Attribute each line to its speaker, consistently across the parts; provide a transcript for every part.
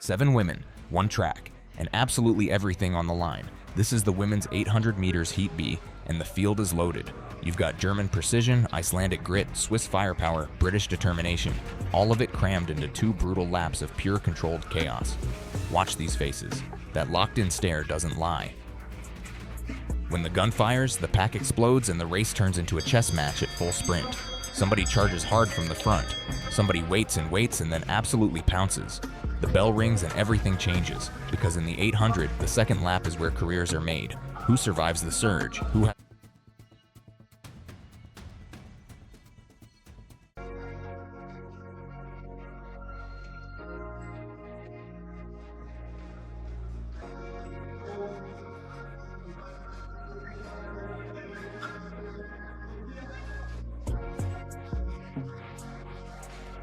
Speaker 1: 7 women, 1 track, and absolutely everything on the line. This is the women's 800 meters Heat B, and the field is loaded. You've got German precision, Icelandic grit, Swiss firepower, British determination, all of it crammed into 2 brutal laps of pure controlled chaos. Watch these faces. That locked-in stare doesn't lie. When the gun fires, the pack explodes and the race turns into a chess match at full sprint. Somebody charges hard from the front. Somebody waits and then absolutely pounces. The bell rings and everything changes, because in the 800, the second lap is where careers are made. Who survives the surge? Who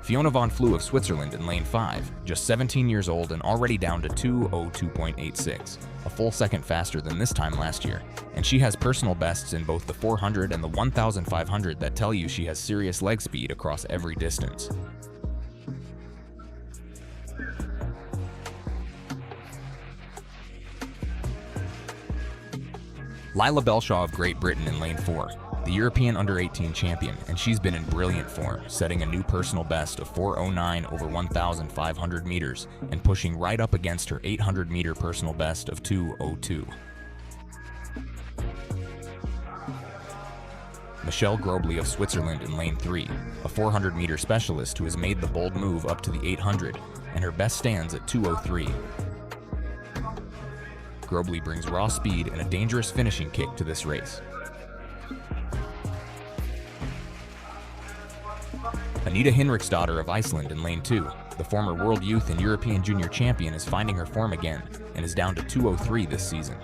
Speaker 1: Fiona von Flüe of Switzerland in lane 5, just 17 years old and already down to 2:02.86, a full second faster than this time last year, and she has personal bests in both the 400 and the 1500 that tell you she has serious leg speed across every distance. Lyla Belshaw of Great Britain in lane 4, the European under-18 champion, and she's been in brilliant form, setting a new personal best of 4:09 over 1,500 meters and pushing right up against her 800-meter personal best of 2:02. Gröbli of Switzerland in lane 3, a 400-meter specialist who has made the bold move up to the 800, and her best stands at 2:03. Gröbli brings raw speed and a dangerous finishing kick to this race. Aníta Hinriksdóttir of Iceland in lane 2, the former World Youth and European Junior champion, is finding her form again and is down to 2:03 this season.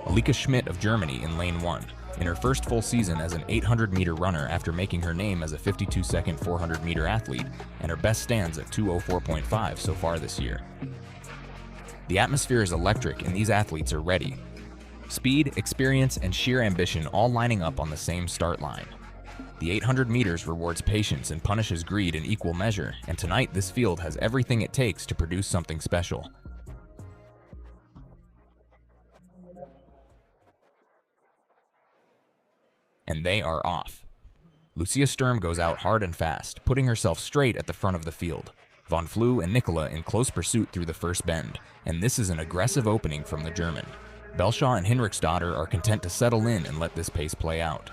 Speaker 1: Alica Schmidt of Germany in lane 1, in her first full season as an 800-meter runner after making her name as a 52-second 400-meter athlete, and her best stands at 2:04.5 so far this year. The atmosphere is electric and these athletes are ready. Speed, experience, and sheer ambition all lining up on the same start line. The 800 meters rewards patience and punishes greed in equal measure, and tonight this field has everything it takes to produce something special. And they are off. Lucia Sturm goes out hard and fast, putting herself straight at the front of the field. Von Flüe and Nikola in close pursuit through the first bend, and this is an aggressive opening from the German. Belshaw and Hinriksdóttir are content to settle in and let this pace play out.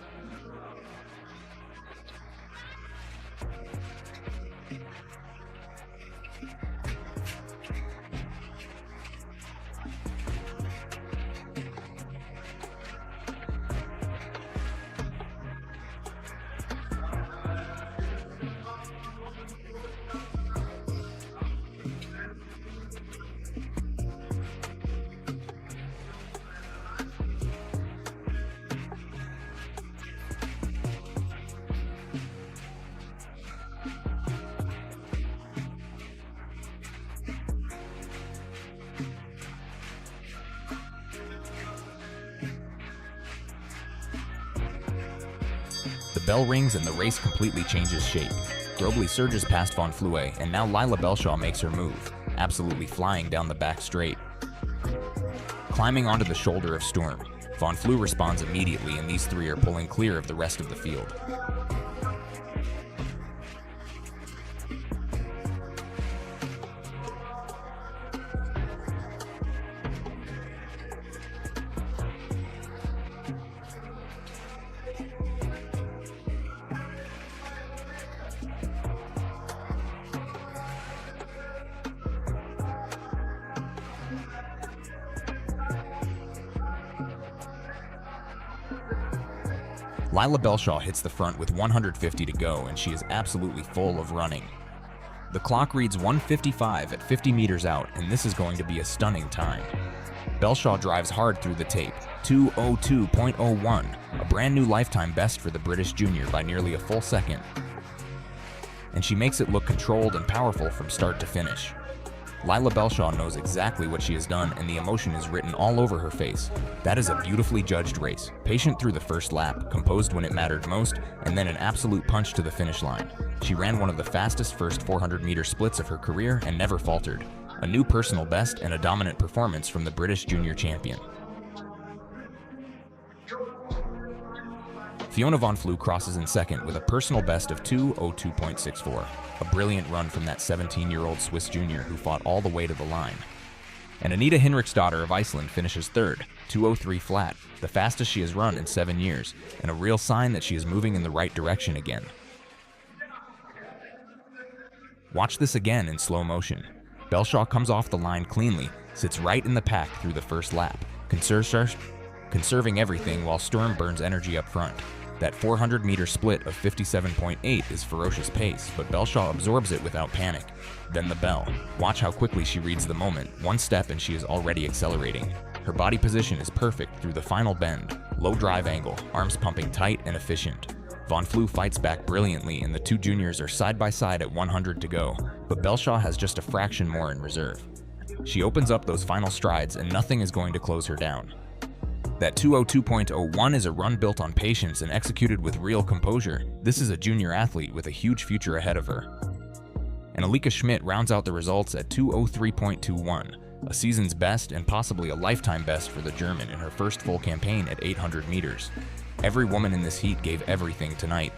Speaker 1: The bell rings and the race completely changes shape. Gröbli surges past von Flüe, and now Lyla Belshaw makes her move, absolutely flying down the back straight. Climbing onto the shoulder of Sturm, von Flüe responds immediately, and these three are pulling clear of the rest of the field. Lyla Belshaw hits the front with 150 to go, and she is absolutely full of running. The clock reads 1:55 at 50 meters out, and this is going to be a stunning time. Belshaw drives hard through the tape, 2:02.01, a brand new lifetime best for the British junior by nearly a full second. And she makes it look controlled and powerful from start to finish. Lyla Belshaw knows exactly what she has done, and the emotion is written all over her face. That is a beautifully judged race. Patient through the first lap, composed when it mattered most, and then an absolute punch to the finish line. She ran one of the fastest first 400-meter splits of her career and never faltered. A new personal best and a dominant performance from the British junior champion. Fiona von Flüe crosses in second with a personal best of 2:02.64. A brilliant run from that 17-year-old Swiss junior who fought all the way to the line. And Aníta Hinriksdóttir of Iceland finishes third, 2:03 flat, the fastest she has run in 7 years, and a real sign that she is moving in the right direction again. Watch this again in slow motion. Belshaw comes off the line cleanly, sits right in the pack through the first lap, conserving everything while Sturm burns energy up front. That 400-meter split of 57.8 is ferocious pace, but Belshaw absorbs it without panic. Then the bell. Watch how quickly she reads the moment. One step and she is already accelerating. Her body position is perfect through the final bend. Low drive angle, arms pumping tight and efficient. Von Flüe fights back brilliantly, and the two juniors are side by side at 100 to go, but Belshaw has just a fraction more in reserve. She opens up those final strides, and nothing is going to close her down. That 2:02.01 is a run built on patience and executed with real composure. This is a junior athlete with a huge future ahead of her. And Alica Schmidt rounds out the results at 2:03.21, a season's best and possibly a lifetime best for the German in her first full campaign at 800 meters. Every woman in this heat gave everything tonight.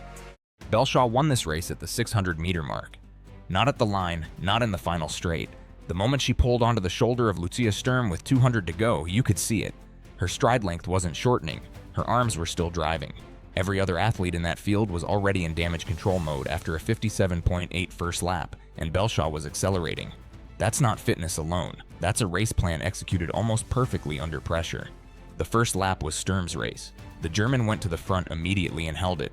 Speaker 1: Belshaw won this race at the 600-meter mark. Not at the line, not in the final straight. The moment she pulled onto the shoulder of Lucia Sturm with 200 to go, you could see it. Her stride length wasn't shortening, her arms were still driving. Every other athlete in that field was already in damage control mode after a 57.8 first lap, and Belshaw was accelerating. That's not fitness alone, that's a race plan executed almost perfectly under pressure. The first lap was Sturm's race. The German went to the front immediately and held it,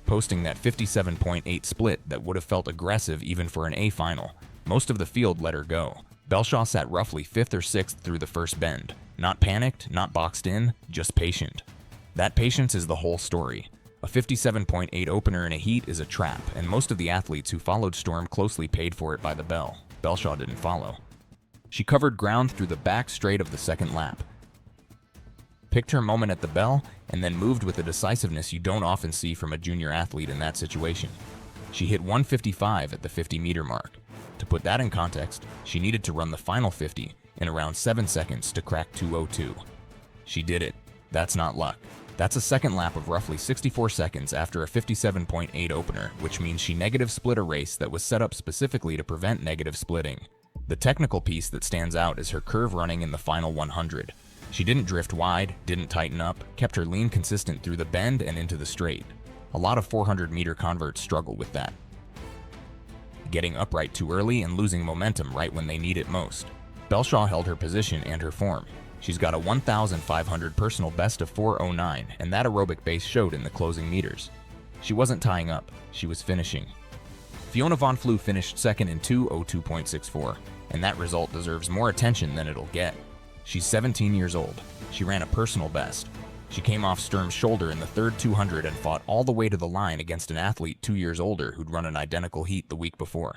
Speaker 1: posting that 57.8 split that would have felt aggressive even for an A final. Most of the field let her go. Belshaw sat roughly 5th or 6th through the first bend. Not panicked, not boxed in, just patient. That patience is the whole story. A 57.8 opener in a heat is a trap, and most of the athletes who followed Sturm closely paid for it by the bell. Belshaw didn't follow. She covered ground through the back straight of the second lap, picked her moment at the bell, and then moved with a decisiveness you don't often see from a junior athlete in that situation. She hit 1:55 at the 50-meter mark. To put that in context, she needed to run the final 50 in around 7 seconds to crack 2:02. She did it. That's not luck. That's a second lap of roughly 64 seconds after a 57.8 opener, which means she negative split a race that was set up specifically to prevent negative splitting. The technical piece that stands out is her curve running in the final 100. She didn't drift wide, didn't tighten up, kept her lean consistent through the bend and into the straight. A lot of 400-meter converts struggle with that, getting upright too early and losing momentum right when they need it most. Belshaw held her position and her form. She's got a 1,500 personal best of 4:09, and that aerobic base showed in the closing meters. She wasn't tying up, she was finishing. Fiona von Flüe finished second in 2:02.64, and that result deserves more attention than it'll get. She's 17 years old. She ran a personal best. She came off Sturm's shoulder in the third 200 and fought all the way to the line against an athlete 2 years older who'd run an identical heat the week before.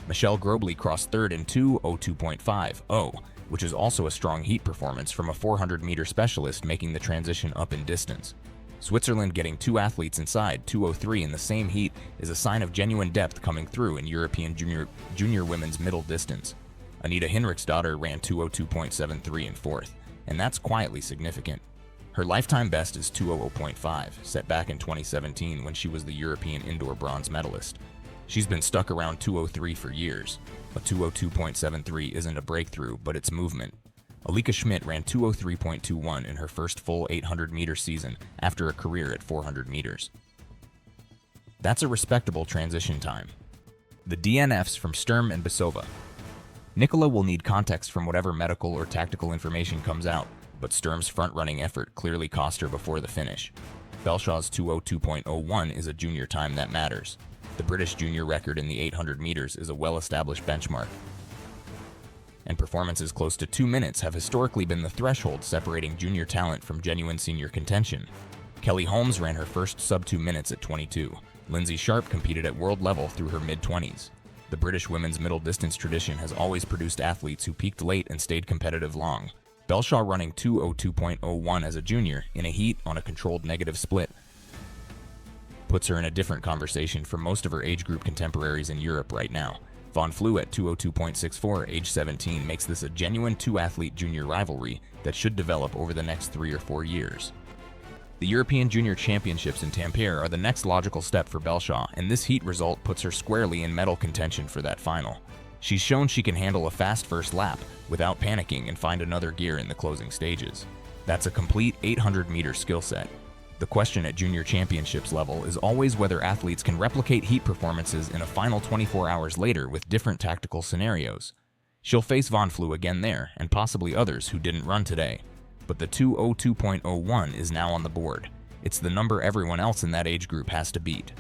Speaker 1: Gröbli crossed third in 2:02.50, which is also a strong heat performance from a 400-meter specialist making the transition up in distance. Switzerland getting 2 athletes inside 2:03 in the same heat is a sign of genuine depth coming through in European junior women's middle distance. Aníta Hinriksdóttir ran 2:02.73 in fourth, and that's quietly significant. Her lifetime best is 2:00.5, set back in 2017 when she was the European indoor bronze medalist. She's been stuck around 2:03 for years. A 2:02.73 isn't a breakthrough, but it's movement. Alica Schmidt ran 2:03.21 in her first full 800-meter season after a career at 400 meters. That's a respectable transition time. The DNFs from Sturm and Bisova. Nikola will need context from whatever medical or tactical information comes out, but Sturm's front-running effort clearly cost her before the finish. Belshaw's 2:02.01 is a junior time that matters. The British junior record in the 800 meters is a well-established benchmark, and performances close to 2 minutes have historically been the threshold separating junior talent from genuine senior contention. Kelly Holmes ran her first sub-2 minutes at 22. Lindsay Sharp competed at world level through her mid-20s. The British women's middle distance tradition has always produced athletes who peaked late and stayed competitive long. Belshaw running 2:02.01 as a junior in a heat on a controlled negative split puts her in a different conversation from most of her age group contemporaries in Europe right now. Von Flüe at 2:02.64, age 17, makes this a genuine two-athlete junior rivalry that should develop over the next 3 or 4 years. The European Junior Championships in Tampere are the next logical step for Belshaw, and this heat result puts her squarely in medal contention for that final. She's shown she can handle a fast first lap without panicking and find another gear in the closing stages. That's a complete 800-meter skill set. The question at Junior Championships level is always whether athletes can replicate heat performances in a final 24 hours later with different tactical scenarios. She'll face Von Flüe again there, and possibly others who didn't run today. But the 2:02.01 is now on the board. It's the number everyone else in that age group has to beat.